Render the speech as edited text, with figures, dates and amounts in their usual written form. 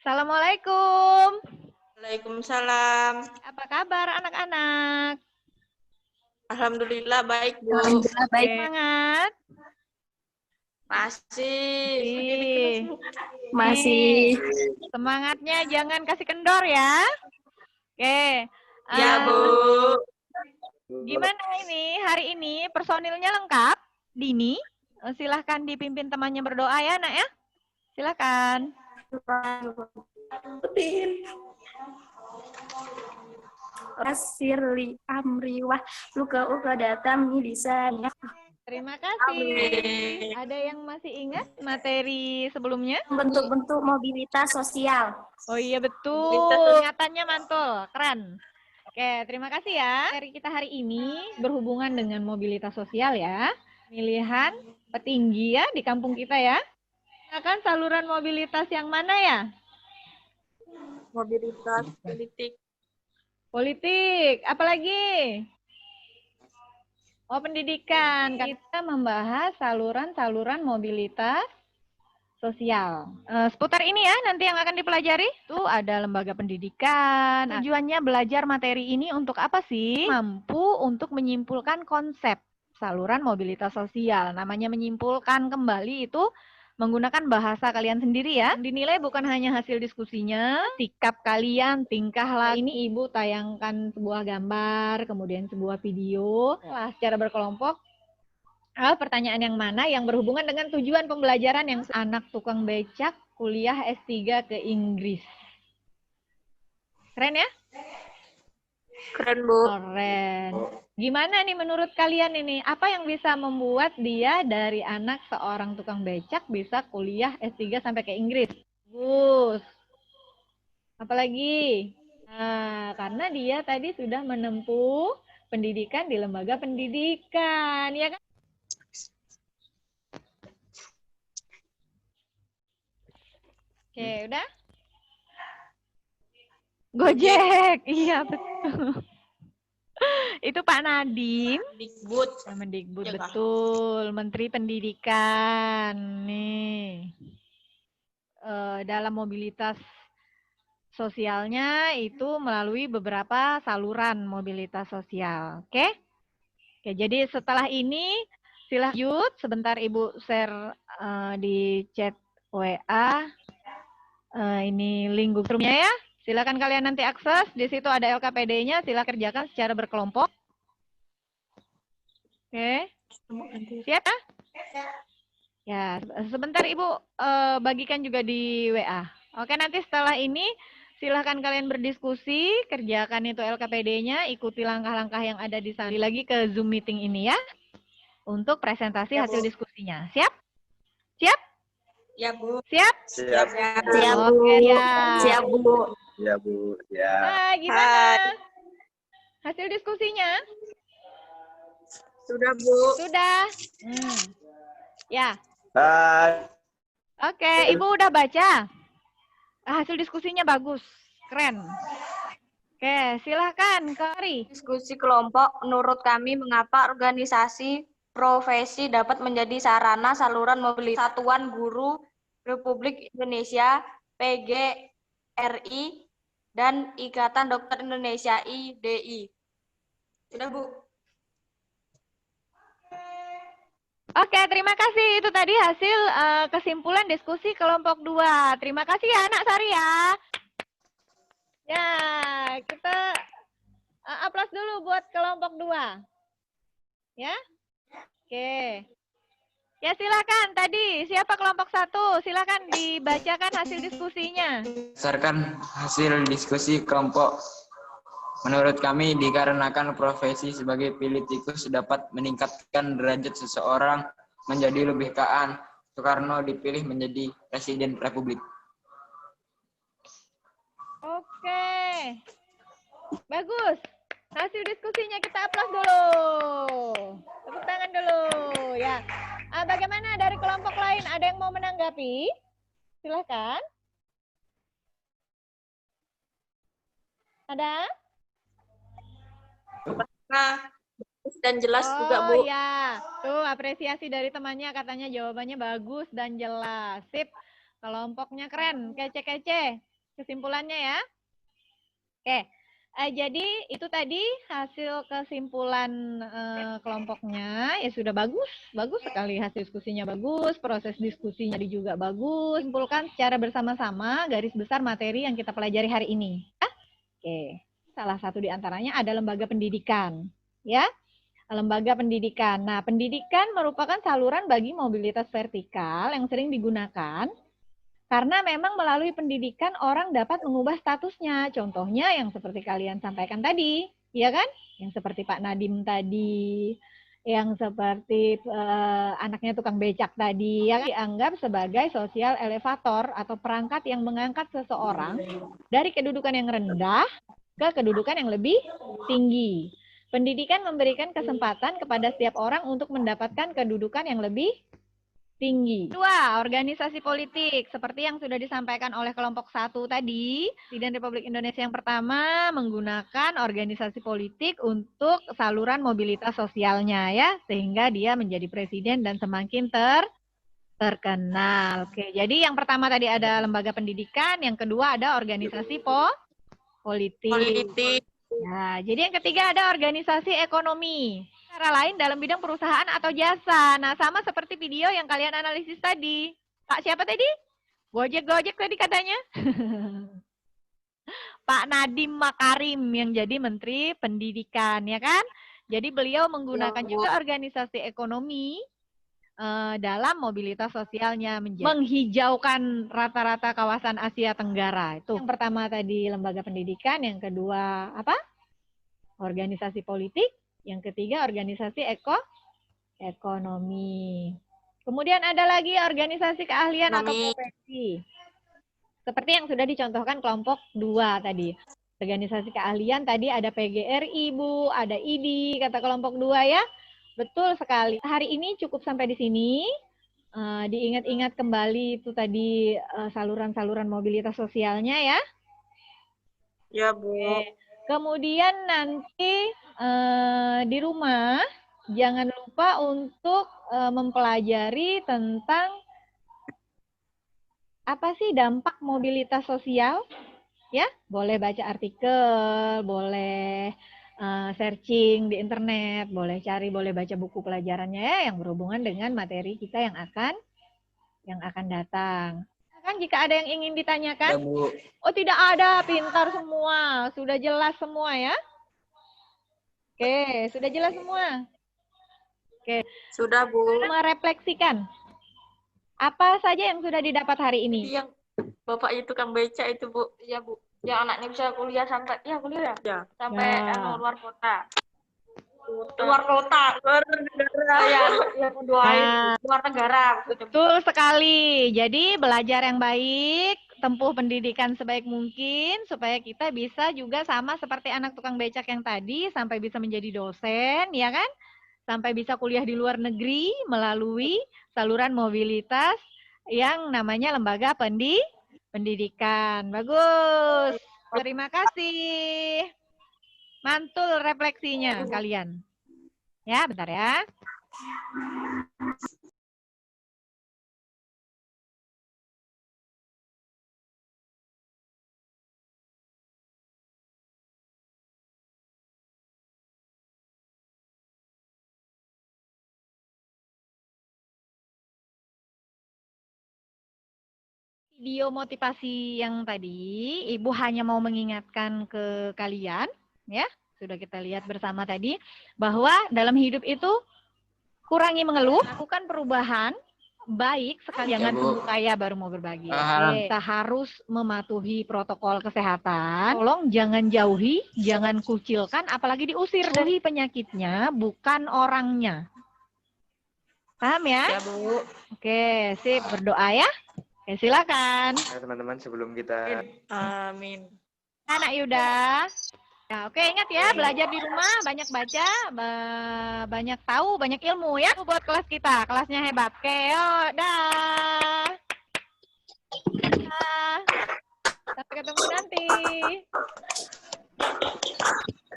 Assalamualaikum. Waalaikumsalam. Apa kabar anak-anak? Alhamdulillah baik, Bu. Alhamdulillah baik. Semangat. Masih. Semangatnya jangan kasih kendor ya. Oke. Ya, Bu. Gimana ini hari ini personilnya lengkap? Dini, silahkan dipimpin temannya berdoa ya, Nak ya. Silahkan. Rasirli amri wah luka datam lisannya. Terima kasih. Amin. Ada yang masih ingat materi sebelumnya? Bentuk-bentuk mobilitas sosial. Oh iya betul. Ingatannya mantul, keren. Oke, terima kasih ya. Materi kita hari ini berhubungan dengan mobilitas sosial ya. Pemilihan petinggi ya di kampung kita ya. Akan saluran mobilitas yang mana ya? Mobilitas politik. Politik, apalagi? Oh, pendidikan. Kita membahas saluran-saluran mobilitas sosial. Seputar ini ya nanti yang akan dipelajari. Tuh ada lembaga pendidikan. Tujuannya belajar materi ini untuk apa sih? Mampu untuk menyimpulkan konsep saluran mobilitas sosial. Namanya menyimpulkan kembali itu menggunakan bahasa kalian sendiri ya. Dinilai bukan hanya hasil diskusinya, sikap kalian, tingkah laku. Ini Ibu tayangkan sebuah gambar, kemudian sebuah video secara berkelompok. Pertanyaan yang mana yang berhubungan dengan tujuan pembelajaran yang anak tukang becak kuliah S3 ke Inggris. Keren ya? Keren, Bu. Keren. Gimana nih menurut kalian ini? Apa yang bisa membuat dia dari anak seorang tukang becak bisa kuliah S3 sampai ke Inggris? Bagus. Apalagi? Nah, karena dia tadi sudah menempuh pendidikan di lembaga pendidikan, ya kan? Oke, udah? Gojek. Iya, betul. Itu Pak Nadiem. Mendikbud. Mendikbud, Ya, betul. Menteri Pendidikan. Nih. Dalam mobilitas sosialnya itu melalui beberapa saluran mobilitas sosial. Oke? Oke, jadi setelah ini silahkan sebentar Ibu share di chat WA. Ini link Google Room-nya ya. Silakan kalian nanti akses. Di situ ada LKPD-nya. Silakan kerjakan secara berkelompok. Oke. Siap ya? Ya, sebentar Ibu bagikan juga di WA. Oke, nanti setelah ini silahkan kalian berdiskusi, kerjakan itu LKPD-nya, ikuti langkah-langkah yang ada di sana. Lagi ke Zoom meeting ini ya, untuk presentasi hasil diskusinya. Siap? Siap? Ya, Bu. Siap? Siap. Siap, Bu. Oke, ya. Siap, Bu. Ya, Bu. Ya. Nah, gimana? Hasil diskusinya? Sudah, Bu. Sudah. Ya. Hai. Oke, Ibu udah baca. Hasil diskusinya bagus. Keren. Oke, silahkan, Kari. Diskusi kelompok, menurut kami mengapa organisasi profesi dapat menjadi sarana saluran mobilitas Satuan Guru Republik Indonesia, PGRI, dan Ikatan Dokter Indonesia, IDI. Sudah, Bu. Oke, terima kasih. Itu tadi hasil kesimpulan diskusi kelompok 2. Terima kasih ya, Anak Sari ya. Ya, kita aplaus dulu buat kelompok 2. Ya. Oke. Ya, silakan. Tadi siapa kelompok 1? Silakan dibacakan hasil diskusinya. Berdasarkan hasil diskusi kelompok, menurut kami dikarenakan profesi sebagai politikus dapat meningkatkan derajat seseorang menjadi lebih kaan, Soekarno dipilih menjadi Presiden Republik. Oke. Bagus. Hasil diskusinya kita aplaus dulu. Tepuk tangan dulu. Ya. Bagaimana dari kelompok lain? Ada yang mau menanggapi? Silakan. Ada? Nah, dan jelas juga, Bu. Oh ya, tuh apresiasi dari temannya katanya jawabannya bagus dan jelas. Sip, kelompoknya keren, kece-kece. kesimpulannya ya. Oke. Jadi itu tadi hasil kesimpulan kelompoknya. Ya sudah bagus sekali hasil diskusinya bagus, proses diskusinya juga bagus. Simpulkan secara bersama-sama garis besar materi yang kita pelajari hari ini. Oke. Salah satu di antaranya ada lembaga pendidikan, ya. Lembaga pendidikan. Nah, pendidikan merupakan saluran bagi mobilitas vertikal yang sering digunakan karena memang melalui pendidikan orang dapat mengubah statusnya. Contohnya yang seperti kalian sampaikan tadi, ya kan? Yang seperti Pak Nadim tadi, yang seperti anaknya tukang becak tadi, yang dianggap sebagai sosial elevator atau perangkat yang mengangkat seseorang dari kedudukan yang rendah ke kedudukan yang lebih tinggi. Pendidikan memberikan kesempatan kepada setiap orang untuk mendapatkan kedudukan yang lebih tinggi. Dua, organisasi politik. Seperti yang sudah disampaikan oleh kelompok 1 tadi, Presiden Republik Indonesia yang pertama menggunakan organisasi politik untuk saluran mobilitas sosialnya ya, sehingga dia menjadi presiden dan semakin terkenal. Oke, jadi yang pertama tadi ada lembaga pendidikan, yang kedua ada organisasi politik. Nah, jadi yang ketiga ada organisasi ekonomi. Cara lain dalam bidang perusahaan atau jasa. Nah, sama seperti video yang kalian analisis tadi. Pak siapa tadi? Gojek tadi katanya. Pak Nadiem Makarim yang jadi Menteri Pendidikan, ya kan? Jadi beliau menggunakan juga organisasi ekonomi dalam mobilitas sosialnya, menghijaukan rata-rata kawasan Asia Tenggara. Itu yang pertama tadi lembaga pendidikan, yang kedua apa? Organisasi politik. Yang ketiga organisasi ekonomi. Kemudian ada lagi organisasi keahlian atau profesi. Seperti yang sudah dicontohkan kelompok 2 tadi. Organisasi keahlian tadi ada PGRI, Bu, ada ID, kata kelompok 2 ya. Betul sekali. Hari ini cukup sampai di sini. Diingat-ingat kembali itu tadi saluran-saluran mobilitas sosialnya ya. Ya, Bu. Kemudian nanti di rumah jangan lupa untuk mempelajari tentang apa sih dampak mobilitas sosial, ya. Boleh baca artikel, boleh searching di internet, boleh cari, boleh baca buku pelajarannya ya, yang berhubungan dengan materi kita yang akan datang. Kan jika ada yang ingin ditanyakan? Ya, Bu. Oh, tidak ada, pintar semua, sudah jelas semua ya. Oke, sudah jelas semua. Oke. Sudah, Bu. Merefleksikan. Apa saja yang sudah didapat hari ini? Yang Bapak itu kan beca itu, Bu. Iya, Bu. Yang anaknya bisa kuliah sampai kuliah Ya. sampai Ya. luar kota. Luar kota, luar negara. Ya, doain luar negara. Betul sekali. Jadi belajar yang baik, tempuh pendidikan sebaik mungkin supaya kita bisa juga sama seperti anak tukang becak yang tadi sampai bisa menjadi dosen, ya kan? Sampai bisa kuliah di luar negeri melalui saluran mobilitas yang namanya lembaga pendidikan. Bagus. Terima kasih. Mantul refleksinya kalian. Ya, bentar ya. Video motivasi yang tadi, Ibu hanya mau mengingatkan ke kalian, ya, sudah kita lihat bersama tadi, bahwa dalam hidup itu kurangi mengeluh, lakukan perubahan, baik sekali, jangan tunggu kaya baru mau berbagi. Kita harus mematuhi protokol kesehatan, tolong jangan jauhi, jangan kucilkan, apalagi diusir dari penyakitnya, bukan orangnya. Paham ya? Ya, Bu. Oke, sip, berdoa ya. Oke, silakan. Ya, teman-teman, sebelum kita Amin. Anak Yuda. Ya, oke, ingat ya, belajar di rumah, banyak baca, banyak tahu, banyak ilmu ya. Buat kelas kita, kelasnya hebat. Oke, yuk, dah. Sampai ketemu nanti.